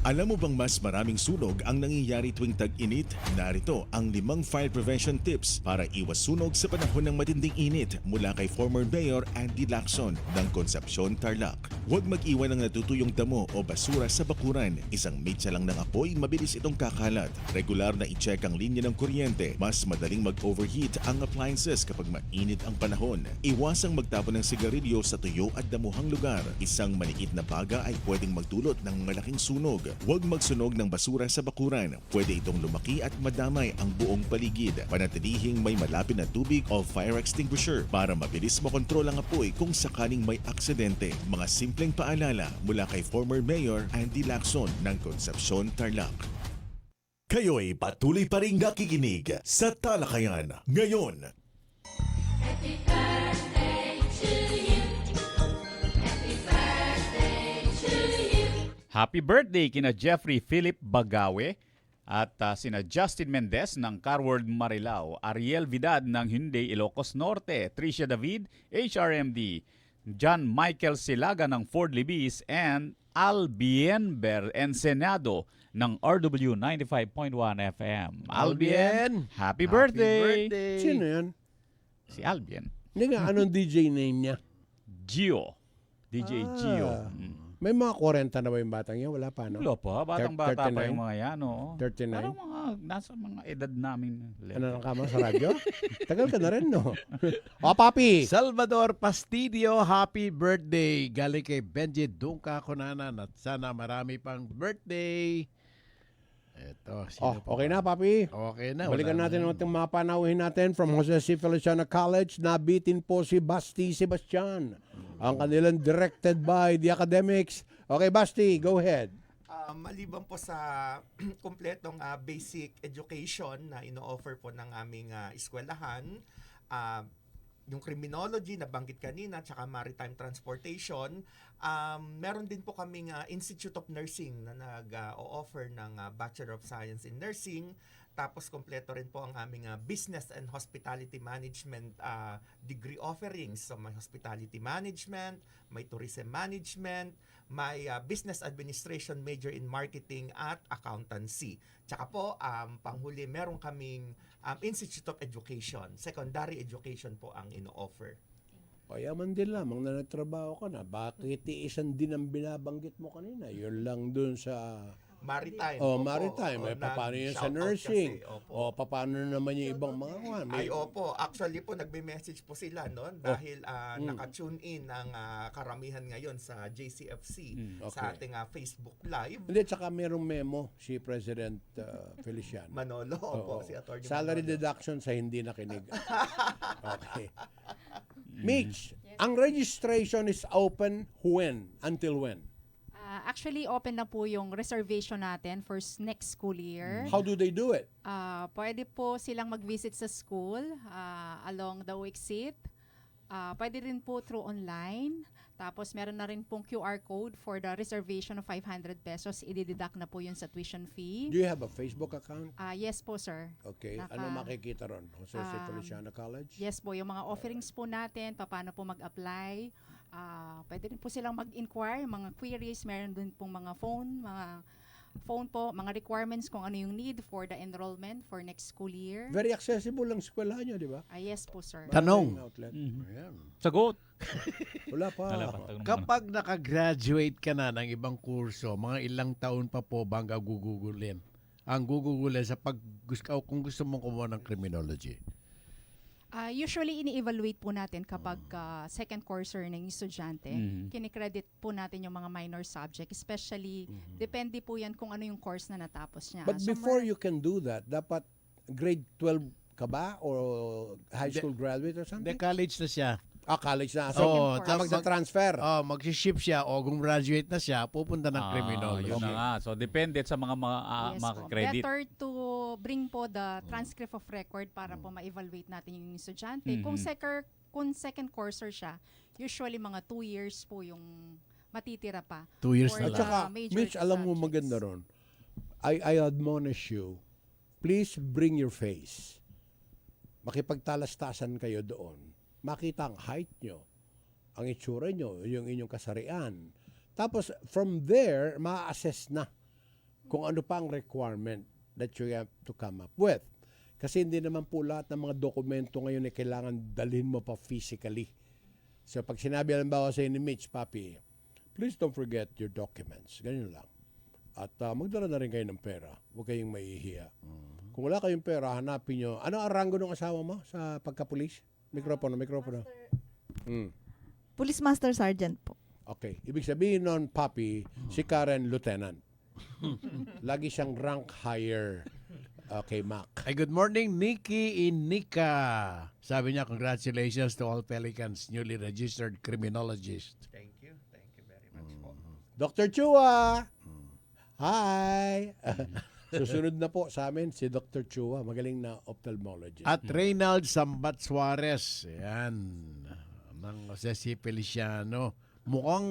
Alam mo bang mas maraming sunog ang nangyayari tuwing tag-init? Narito ang 5 fire prevention tips para iwas sunog sa panahon ng matinding init mula kay former Mayor Andy Lacson ng Concepcion, Tarlac. Huwag mag-iwan ng natutuyong damo o basura sa bakuran. Isang mitsa lang ng apoy, mabilis itong kakalat. Regular na i-check ang linya ng kuryente. Mas madaling mag-overheat ang appliances kapag mainit ang panahon. Iwasang magtapon ng sigarilyo sa tuyo at damuhang lugar. Isang maliit na baga ay pwedeng magdulot ng malaking sunog. Huwag magsunog ng basura sa bakuran. Pwede itong lumaki at madamay ang buong paligid. Panatilihing may malapit na tubig o fire extinguisher para mabilis makontrol ang apoy kung sakaling may aksidente. Mga simpleng paalala mula kay former Mayor Andy Lacson ng Concepcion, Tarlac. Kayo'y patuloy pa rin nakikinig sa Talakayan ngayon. Happy birthday kina Jeffrey Philip Bagawe at sina Justin Mendez ng Carward Marilao, Ariel Vidad ng Hyundai Ilocos Norte, Tricia David, HRMD, John Michael Silaga ng Ford Libis, and Albienber Ensenado ng RW 95.1 FM. Albien, happy birthday! Sino yan? Si Albien. Hindi nga, anong DJ name niya? Gio. DJ Gio. May mga 40 na ba yung batang yan? Wala pa, no? Wala pa. Batang-bata pa 39? yung mga yan, oo. 39? Parang mga, nasa mga edad namin. Ano nang kama sa radyo? Tagal ka na rin, no? O, papi! Salvador Pastidio, happy birthday. Galing kay Benji Dunca Kunanan at sana marami pang birthday. Ito, sino pa Okay ba? na, papi. Okay na. Balikan wala natin na. ang ating mga panauhin natin from Jose C. Feliciano College. Nabitin po si Basti Sebastian. Ang kanilang directed by the academics. Okay, Basti, go ahead. Maliban po sa kumpletong basic education na ino-offer po ng aming eskwelahan, yung criminology na banggit kanina, tsaka maritime transportation, meron din po kaming Institute of Nursing na nag-o-offer ng Bachelor of Science in Nursing. Tapos kompleto rin po ang aming Business and Hospitality Management degree offerings. So may Hospitality Management, may Tourism Management, may Business Administration major in Marketing at Accountancy. Tsaka po, panghuli, meron kaming Institute of Education. Secondary education po ang ino-offer. Payaman din lamang na nagtrabaho ka na. Bakit iisan din ang binabanggit mo kanina? Yun lang dun sa... Maritime. Oh, opo. maritime. O, Paano yun sa nag-shoutout nursing? kasi, opo. O, paano naman yung ibang mga kwan? Ay, opo. Actually po, nagme-message po sila noon dahil naka-tune in ang karamihan ngayon sa JCFC sa okay. ating Facebook Live. Hindi, tsaka merong memo si President Feliciano. Manolo, opo, Oo. si Atty. Salary Manolo. deduction sa hindi nakinig. Okay. Mitch, ang registration is open when? Until when? Actually, open na po yung reservation natin for next school year. How do they do it? Pwede po silang mag-visit sa school along the exit. Pwede rin po through online. Tapos meron na rin pong QR code for the reservation of 500 pesos. I-deduct na po yun sa tuition fee. Do you have a Facebook account? Yes po, sir. Okay. Ano makikita ron? Jose C. Feliciano College? Yes po, yung mga offerings po natin, paano po mag-apply. Pwede rin po silang mag-inquire, mga queries, meron din pong mga phone po, mga requirements kung ano yung need for the enrollment for next school year. Very accessible lang eskwela nyo, di ba? Yes po, sir. Tanong. Outlet. Ayan. Sagot. Wala pa. Wala pa. Kapag nakagraduate ka na ng ibang kurso, mga ilang taon pa po ba ang gugugulin? Ang gugugulin sa kung gusto mong kumuha ng criminology. Usually, ini-evaluate po natin kapag second courser ng estudyante. Kinikredit po natin yung mga minor subject. Especially, depende po yan kung ano yung course na natapos niya. But So, before you can do that, dapat grade 12 ka ba? Or high school graduate or something? Hindi, college na siya. College na. Second So, course. magta-transfer. Mag-ship siya o kung graduate na siya, pupunta ng criminology. Yun na nga. So, depende sa mga yes mga po. credit. Better to bring po the transcript of record para po ma-evaluate natin yung estudyante. Kung second courser siya, usually mga 2 years po yung matitira pa. 2 years for na At the saka, major Mitch, alam mo subjects. maganda ron. I admonish you, please bring your face. Makipagtalastasan kayo doon. Makita ang height nyo, ang itsura nyo, yung inyong kasarian. Tapos, from there, ma-assess na kung ano pa ang requirement that you have to come up with. Kasi hindi naman po lahat ng mga dokumento ngayon ay kailangan dalhin mo pa physically. So, pag sinabi halimbawa sa ni Mitch, Papi, please don't forget your documents. Ganyan lang. At magdala na rin kayo ng pera. Huwag kayong mahihiya. Kung wala kayong pera, hanapin nyo. Ano ang rango ng asawa mo sa pagka-pulis? Mikropono. Police Master Sergeant po. Okay. Ibig sabihin nun, Papi, si Karen Lieutenant. Lagi siyang rank higher kay Mac. Ay, good morning, Nikki Inika. Sabi niya, congratulations to all Pelicans newly registered criminologist. Thank you very much po. Dr. Chua! Hi! Susunod na po sa amin si Dr. Chua, magaling na ophthalmologist. At Reynald Sambat Suarez, yan, ng Jose C. Feliciano. Mukhang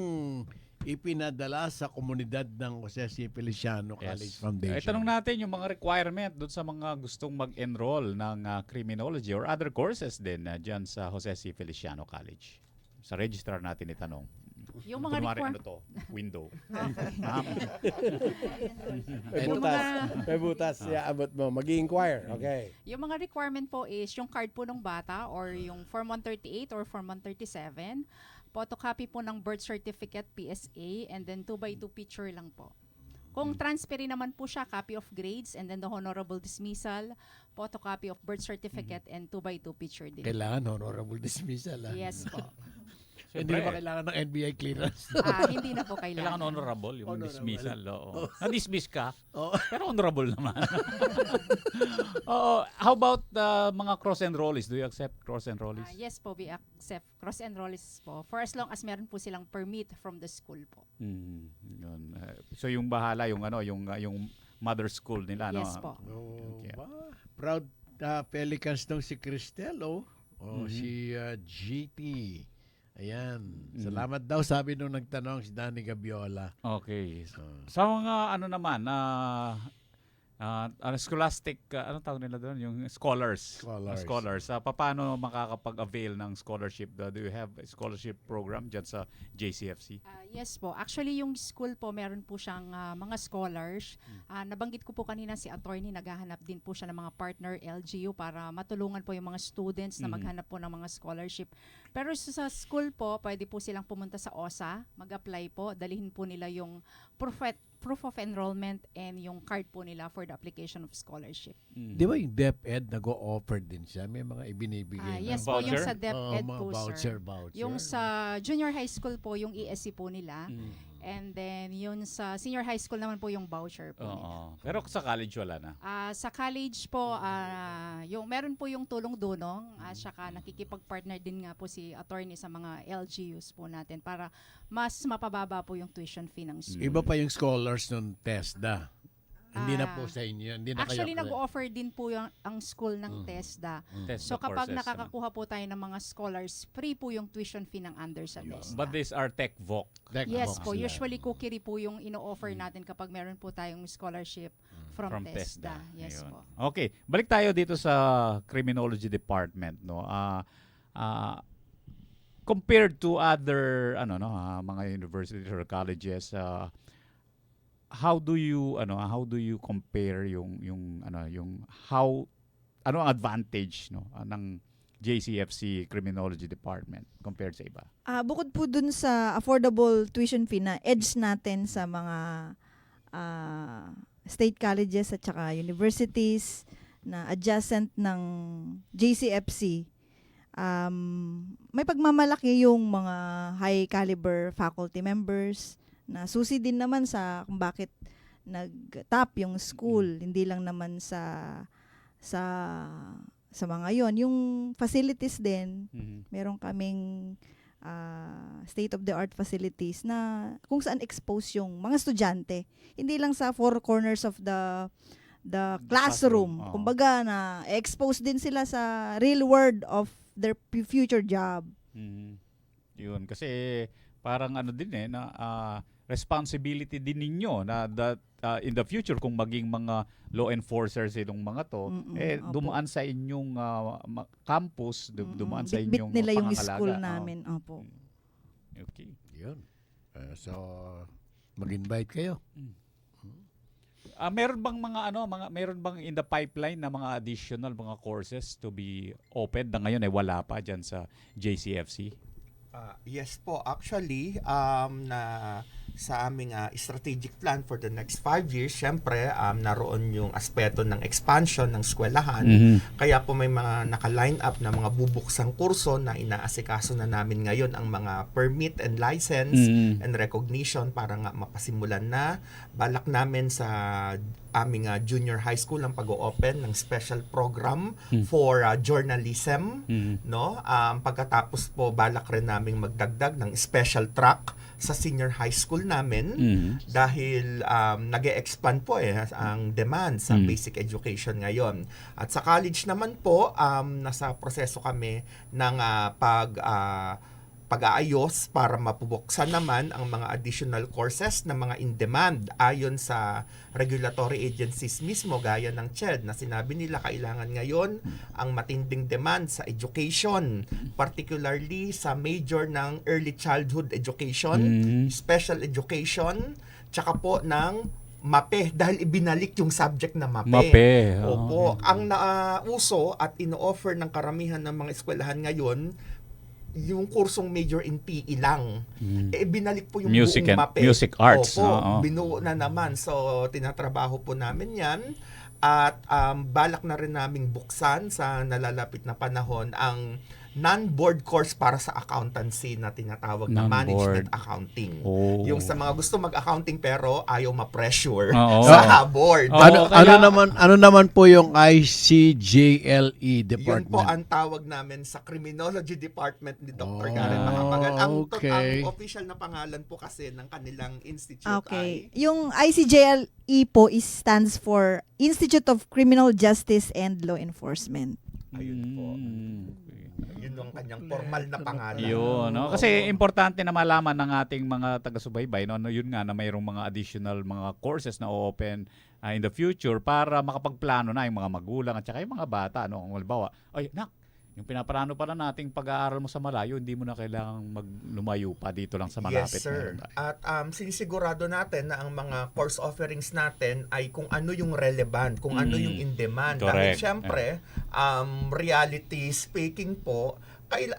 ipinadala sa komunidad ng Jose C. Feliciano College Foundation. Tanong natin yung mga requirement doon sa mga gustong mag-enroll ng criminology or other courses din dyan sa Jose C. Feliciano College. Sa registrar natin itanong. Yung mga Kunwari, requirement... ano to? Window. May butas. Abot mo. Mag-i-inquire. Okay. Yung mga requirement po is yung card po ng bata or yung Form 138 or Form 137, photocopy po ng birth certificate, PSA, and then 2x2 picture lang po. Kung transferee naman po siya, copy of grades and then the honorable dismissal, photocopy of birth certificate, and 2x2 picture din. Kailangan honorable dismissal. Yes po. Hindi ba kailangan ng NBI clearance? Hindi na po kailangan. Kailangan honorable yung Honorable. dismissal. Na-dismiss ka, Oo. pero honorable naman. How about mga cross-enrollees? Do you accept cross-enrollees? Yes po, we accept cross-enrollees po for as long as meron po silang permit from the school po. Yun. So yung bahala yung yung mother school nila, Yes no? po. Okay. Proud Pelicans daw si Cristel, si GT. Ayan. Salamat daw, sabi nung nagtanong si Danny Gabiola. Okay. Sa mga ano naman, scholastic, anong tawag nila doon? Yung scholars. Paano makakapag-avail ng scholarship? Do you have a scholarship program dyan sa JCFC? Yes po. Actually, yung school po, meron po siyang mga scholars. Nabanggit ko po kanina si attorney, naghahanap din po siya ng mga partner LGU para matulungan po yung mga students na maghanap po ng mga scholarship. Pero sa school po, pwede po silang pumunta sa OSA, mag-apply po, dalhin po nila yung proof of enrollment and yung card po nila for the application of scholarship. Di ba yung DepEd nag-o-offer din siya? May mga ibinibigay na Yes po, yung sa DepEd mga po, voucher. sir. Yung sa junior high school po, yung ESC po nila. And then, yun sa senior high school naman po yung voucher po nila. Pero sa college wala na. Sa college po, yung meron po yung tulong-dunong at saka nakikipag-partner din nga po si attorney sa mga LGUs po natin para mas mapababa po yung tuition fee ng school. Iba pa yung scholars ng TESDA. Hindi na po sa inyo. Hindi na Actually, kayo. nag-offer din po ang school ng TESDA. So kapag nakakakuha po tayo ng mga scholars, free po yung tuition fee ng under sa TESDA. But these are tech voc. Yes po, usually cookery po yung ino-offer natin kapag meron po tayong scholarship from TESDA. Yes Ayun. po. Okay, balik tayo dito sa criminology department, no. Compared to other mga universities or colleges, how do you compare yung ang advantage ng JCFC Criminology Department compared sa iba? Bukod po dun sa affordable tuition fee na edge natin sa mga state colleges at saka universities na adjacent ng JCFC, may pagmamalaki yung mga high caliber faculty members na susi din naman sa kung bakit nag-top yung school, hindi lang naman sa mga yon. Yung facilities din, meron kaming state-of-the-art facilities na kung saan expose yung mga estudyante. Hindi lang sa four corners of the classroom. Kumbaga na expose din sila sa real world of their future job. Yun, kasi parang din na responsibility din ninyo na that in the future kung maging mga law enforcers itong mga to, dumaan sa inyong campus, dumaan sa inyong nila yung pangangalaga. school namin. Opo. Okay. Yun. So, mag-invite kayo. Meron bang meron bang in the pipeline na mga additional mga courses to be opened na ngayon wala pa diyan sa JCFC? Yes po, actually na sa aming strategic plan for the next 5 years, syempre, naroon yung aspeto ng expansion ng eskwelahan. Kaya po may mga naka-line up na mga bubuksang kurso na inaasikaso na namin ngayon ang mga permit and license and recognition para nga mapasimulan na. Balak namin sa aming junior high school ang pag-o-open ng special program for journalism, no? Pagkatapos po balak rin naming magdagdag ng special track sa senior high school namin dahil nag-e-expand po ang demand sa basic education ngayon. At sa college naman po, nasa proseso kami ng pag-aayos para mapubuksan naman ang mga additional courses na mga in-demand ayon sa regulatory agencies mismo gaya ng CHED na sinabi nila kailangan ngayon ang matinding demand sa education, particularly sa major ng early childhood education, special education, tsaka po ng MAPE dahil ibinalik yung subject na MAPE. MAPE. Opo. Ang nauso at ino-offer ng karamihan ng mga eskwelahan ngayon yung kursong major in PE lang. Binalik po yung Music buong and MAPE. music arts. Opo, binuo na naman. So, tinatrabaho po namin yan. At balak na rin naming buksan sa nalalapit na panahon ang non-board course para sa accountancy na tinatawag na management accounting. Yung sa mga gusto mag-accounting pero ayaw ma-pressure sa board. Ano naman po yung ICJLE department? Yun po ang tawag namin sa criminology department ni Dr. Karen Macapagal. Ang official na pangalan po kasi ng kanilang institute ay... Yung ICJLE po stands for Institute of Criminal Justice and Law Enforcement. Ayun po. Yun ang kanyang formal na pangalan. Yun, no? Kasi importante na malaman ng ating mga taga-subaybay, no? Yun nga na mayroong mga additional mga courses na open in the future para makapagplano na yung mga magulang at saka yung mga bata. No? Kung halimbawa, ay, nak, yung pinaplano pala nating pag-aaral mo sa malayo, hindi mo na kailangang lumayo pa dito lang sa malapit. Yes, sir. At sinisigurado natin na ang mga course offerings natin ay kung ano yung relevant, kung ano yung in-demand. Dahil syempre, reality speaking po,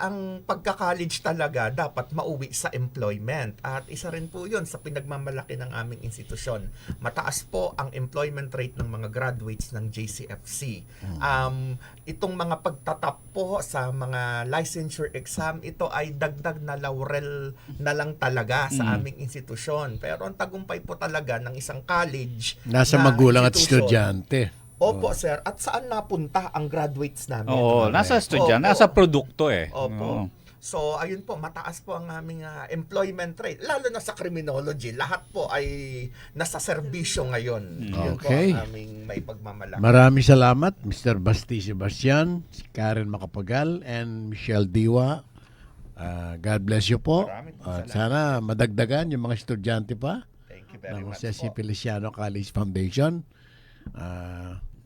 ang pagka-college talaga dapat mauwi sa employment. At isa rin po yun sa pinagmamalaki ng aming institusyon. Mataas po ang employment rate ng mga graduates ng JCFC. Itong mga pagtatap po sa mga licensure exam, ito ay dagdag na laurel na lang talaga sa aming institusyon. Pero ang tagumpay po talaga ng isang college nasa magulang at estudyante. Opo, sir. At saan napunta ang graduates namin? Nasa estudyante, nasa produkto Opo. So, ayun po, mataas po ang aming employment rate. Lalo na sa criminology. Lahat po ay nasa serbisyo ngayon. Yun po ang aming may pagmamalaki. Maraming salamat, Mr. Basti Sebastian, si Karen Macapagal, and Michelle Diwa. God bless you po. At sana madagdagan yung mga estudyante pa ng Jose C. Feliciano College Foundation.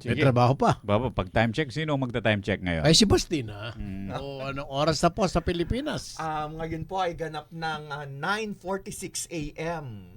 May trabaho pa. Baba, pag time check, sino magta-time check ngayon? Ay, si Bastina. Anong oras na po sa Pilipinas? Ngayon po ay ganap ng 9:46 a.m.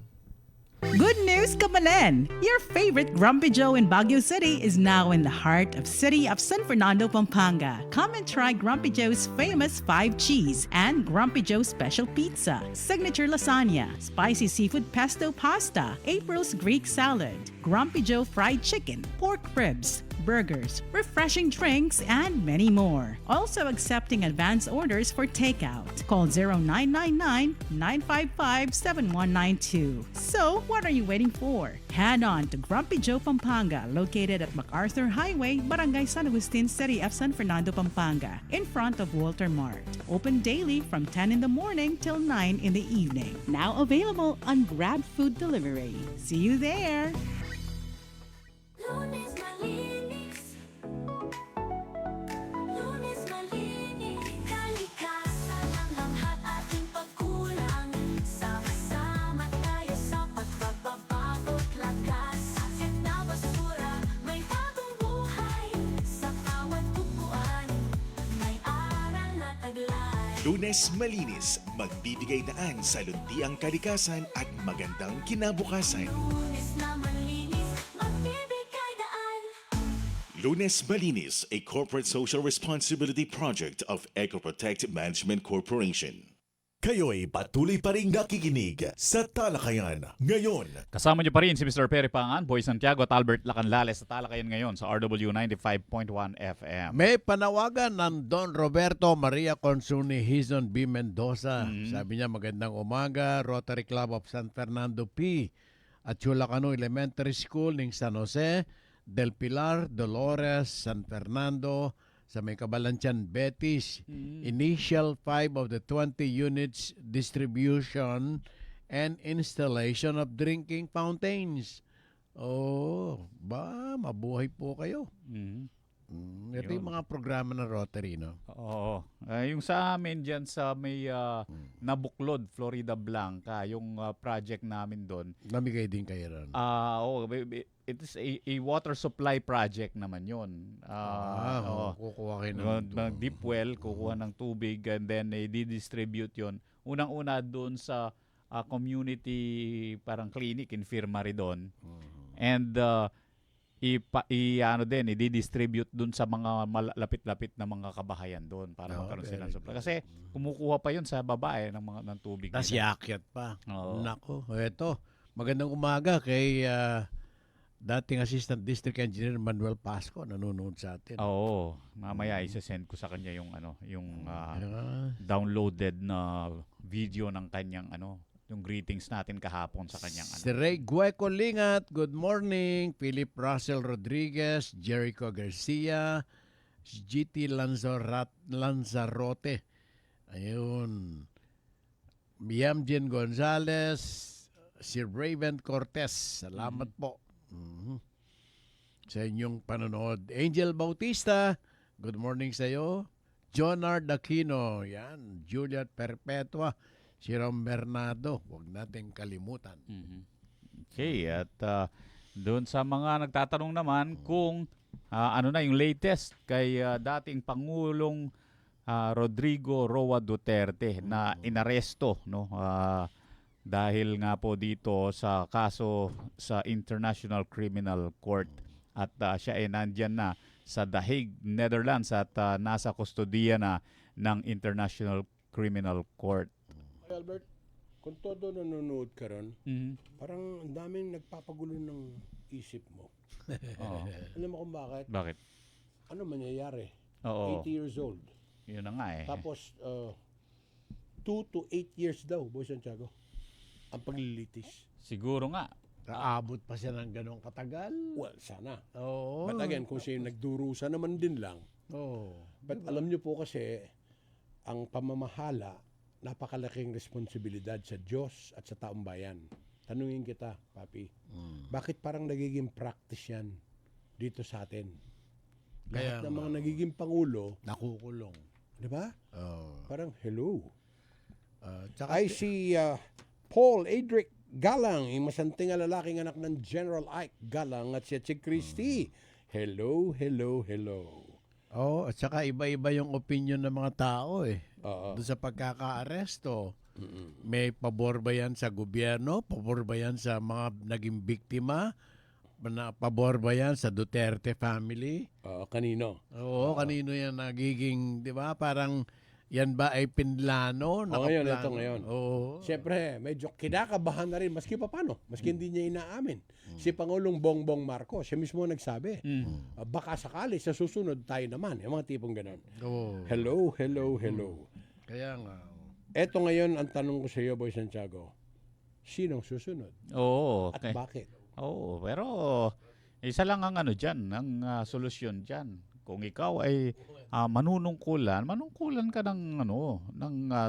Good news, Kamalen! Your favorite Grumpy Joe in Baguio City is now in the heart of city of San Fernando, Pampanga. Come and try Grumpy Joe's famous 5-cheese and Grumpy Joe Special Pizza, signature lasagna, spicy seafood pesto pasta, April's Greek salad, Grumpy Joe fried chicken, pork ribs, burgers, refreshing drinks, and many more. Also accepting advance orders for takeout. Call 0999-955-7192. So, what are you waiting for? Head on to Grumpy Joe Pampanga, located at MacArthur Highway, Barangay San Agustin, City of San Fernando, Pampanga, in front of Walter Mart. Open daily from 10 in the morning till 9 in the evening. Now available on Grab Food Delivery. See you there! Lunes malinis. Lunes malinis. Kalikasan ang lahat ating pagkulang. Sama-sama tayo sa pagbababago't lakas. Asin na basura, may bagong buhay. Sa bawat upuan, may aral na taglay. Lunes Malinis, magbibigay daan sa luntiang kalikasan at magandang kinabukasan. Lunes na malinis, magbibigay daan. Lunes Malinis, a corporate social responsibility project of EcoProtect Management Corporation. Kayo'y patuloy pa rin nakikinig sa Talakayan ngayon. Kasama niyo pa rin si Mr. Perry Pangan, Boy Santiago at Albert Lacanlale sa Talakayan ngayon sa RW 95.1 FM. May panawagan ng Don Roberto Maria Consuni Hizon B. Mendoza. Sabi niya, magandang umaga, Rotary Club of San Fernando P. at Chulacano Elementary School ng San Jose, Del Pilar, Dolores, San Fernando, sa may Kabalantian, Betis. Initial 5 of the 20 units distribution and installation of drinking fountains. Oh, mabuhay po kayo. Ito yung mga programa ng Rotary, no? Oo. Yung sa amin dyan sa may Nabuklod, Florida Blanca, yung project namin doon. Namigay din kayo ron. It is a water supply project naman yun. Kukuha kayo ng deep well, kukuha ng tubig, and then i-distribute yun. Unang-una doon sa community parang clinic, infirmary doon. And i-distribute dun sa mga malapit-lapit na mga kabahayan doon para magkaroon sila ng supply. Kasi kumukuha pa yun sa babae ng tubig. Tapos yakyat pa. Oo. Nako, eto. Magandang umaga kay dating Assistant District Engineer Manuel Pasco, nanonood sa atin. Oo. Mamaya isa-send ko sa kanya yung downloaded na video ng kanyang yung greetings natin kahapon sa kanyang Si Ray Gueco Lingat, good morning. Philip Russell Rodriguez, Jericho Garcia, GT Lanzarote. Ayun. Yamjen Gonzalez, si Raven Cortez. Salamat po. Sa inyong panonood. Angel Bautista, good morning sa iyo. Jonard Aquino, yan. Juliet Perpetua. Si Rom Bernardo, huwag natin kalimutan. Okay, at doon sa mga nagtatanong naman kung ano na yung latest kay dating Pangulong Rodrigo Roa Duterte na inaresto, no? Dahil nga po dito sa kaso sa International Criminal Court at siya ay nandyan na sa The Hague, Netherlands at nasa kustodiya na ng International Criminal Court. Albert, kung todo nanonood ka ron, parang ang daming nagpapagulo ng isip mo. Alam mo kung bakit? Bakit? Ano mangyayari? Oo. 80 years old. Yun na nga eh. Tapos, 2 to 8 years daw, Boy Santiago, ang paglilitis. Siguro nga. Aabot pa siya ng ganong katagal? Well, sana. Oo. But again, kung siya yung nagdurusa naman din lang. But alam niyo po kasi, ang pamamahala, napakalaking responsibilidad sa Diyos at sa taong bayan. Tanungin kita, Papi, bakit parang nagiging practice yan dito sa atin? Lahat ng mga nagiging pangulo, nakukulong. Di ba? Parang, hello. Tsaka I see Paul Adric Galang, yung masanting lalaking anak ng General Ike Galang at si Chick Christie. Hello, hello, hello. At saka iba-iba yung opinion ng mga tao eh. Doon sa pagkaka-aresto. May pabor ba yan sa gobyerno? Pabor ba yan sa mga naging biktima? Pabor ba yan sa Duterte family? Kanino? Kanino yan nagiging, di ba? Parang yan ba ay pinlano? Ito ngayon. Siyempre, medyo kinakabahan na rin, maski pa paano, maski hindi niya inaamin. Si Pangulong Bongbong Marcos, siya mismo nagsabi, baka sakali sa susunod tayo naman, yung mga tipong ganon. Hello, hello, hello. Kaya nga. Eto ngayon, ang tanong ko sa iyo, Boy Santiago, sinong susunod? At Okay. bakit? Pero isa lang ang dyan, ang solusyon dyan. Kung ikaw ay manunungkulan ka ng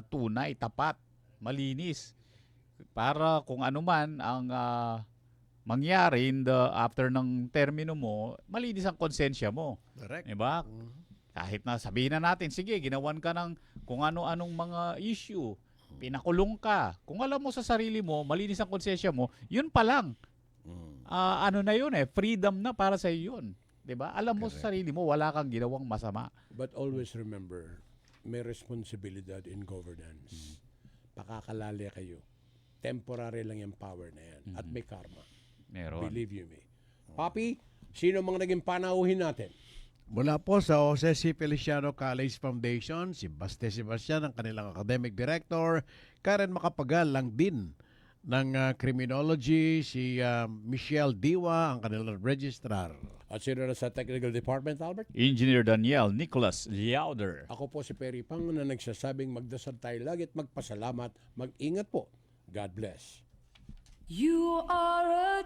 tunay, tapat, malinis. Para kung ano man ang mangyari after ng termino mo, malinis ang konsensya mo. Correct. Diba? Kahit na sabihin na natin, sige, ginawan ka ng kung ano-anong mga issue, pinakulong ka. Kung alam mo sa sarili mo, malinis ang konsensya mo, yun pa lang. Na yun freedom na para sa iyo yun. Diba? Alam mo sa sarili mo, wala kang ginawang masama. But always remember, may responsibilidad in governance. Pakakalali kayo. Temporary lang yung power na yan. At may karma. Meron. Believe you me. Papi, sino mga naging panauhin natin? Mula po sa Jose C. Feliciano College Foundation, si Baste Sebastian ang kanilang academic director, Karen Macapagal lang din ng criminology, si Michelle Diwa ang kanilang registrar. At sino na sa technical department, Albert? Engineer Daniel Nicholas Liauder. Ako po si Perry Pang na nagsasabing magdasal tayo lagi at magpasalamat. Mag-ingat po. God bless. You are a